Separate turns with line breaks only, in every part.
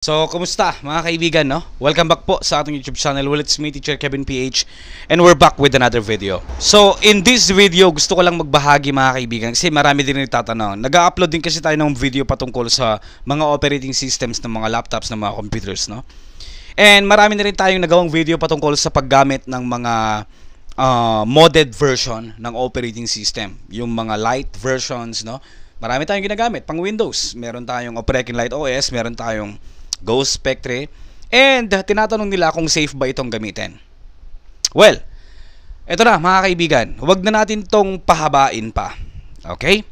So, kumusta mga kaibigan, no? Welcome back po sa ating YouTube channel. Well, it's me, Teacher Kevin PH, and we're back with another video. So, in this video, gusto ko lang magbahagi mga kaibigan kasi marami din nagtatanong. Nag-upload din kasi tayo ng video patungkol sa mga operating systems ng mga laptops, ng mga computers, no? And marami na rin tayong nagawang video patungkol sa paggamit ng mga modded version ng operating system. Yung mga light versions, no? Marami tayong ginagamit pang Windows. Meron tayong Operating Light OS, meron tayong Ghost Spectre, and tinatanong nila kung safe ba itong gamitin. Well, eto na mga kaibigan, huwag na natin tong pahabain pa. Okay?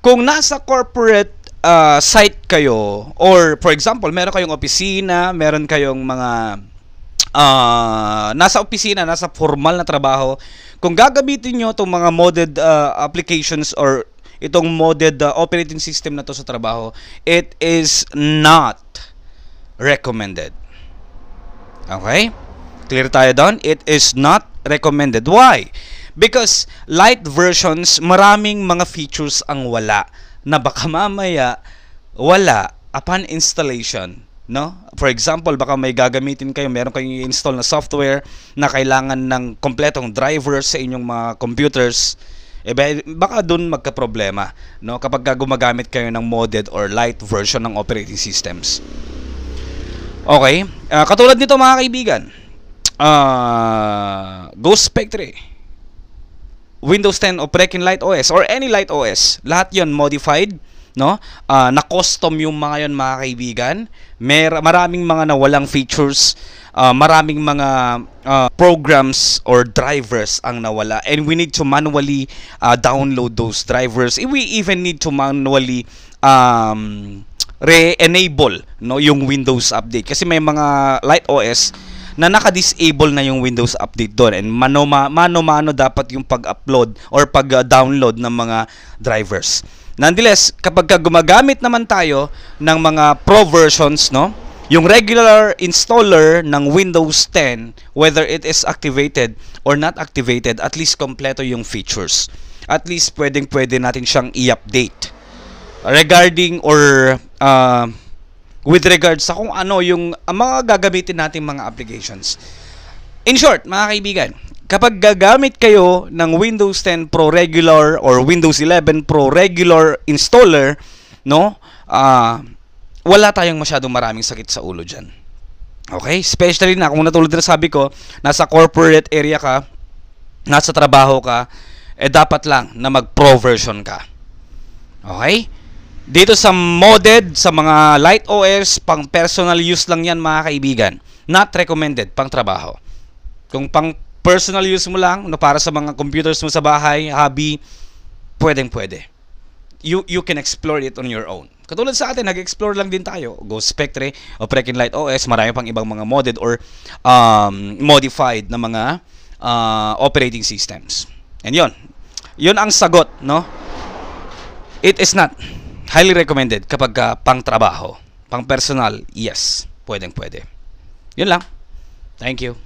Kung nasa corporate site kayo, or for example, meron kayong opisina, meron kayong mga nasa opisina, nasa formal na trabaho, kung gagamitin nyo itong mga modded applications or itong modded operating system na to sa trabaho, it is not recommended. Okay? Clear tayo doon? It is not recommended. Why? Because light versions, maraming mga features ang wala na baka mamaya wala upon installation. No? For example, baka may gagamitin kayo, meron kayong i-install na software na kailangan ng kompletong drivers sa inyong mga computers. Baka dun magka-problema, no? Kapag gumagamit kayo ng modded or light version ng operating systems. Okay? Katulad nito mga kaibigan, Ghost Spectre, Windows 10 Operating Light OS, or any light OS, lahat yon modified, no? Na-custom yung mga yon mga kaibigan. Maraming mga nawalang features, maraming mga programs or drivers ang nawala, and we need to manually download those drivers. We even need to manually re-enable, no, yung Windows update kasi may mga light OS na naka-disable na yung Windows update doon, and mano-mano dapat yung pag-upload or pag-download ng mga drivers. Nonetheless, kapag gumagamit naman tayo ng mga pro versions, no, yung regular installer ng Windows 10, whether it is activated or not activated, at least kompleto yung features. At least pwede natin siyang i-update regarding or with regards sa kung ano yung mga gagamitin nating mga applications. In short, mga kaibigan, kapag gagamit kayo ng Windows 10 Pro Regular or Windows 11 Pro Regular installer, no, wala tayong masyadong maraming sakit sa ulo dyan. Okay? Especially na kung natulad na sabi ko, nasa corporate area ka, nasa trabaho ka, dapat lang na mag-pro version ka. Okay? Dito sa modded, sa mga light OS, pang personal use lang yan mga kaibigan. Not recommended pang trabaho. Kung pang personal use mo lang, no, para sa mga computers mo sa bahay, hobby, pwede. You can explore it on your own. Katulad sa atin, nag-explore lang din tayo. Ghost Spectre, Operating Light OS, marami pang ibang mga modded or modified na mga operating systems. And yun ang sagot, no? It is not highly recommended kapag pang trabaho. Pang personal, yes, pwede. Yun lang. Thank you.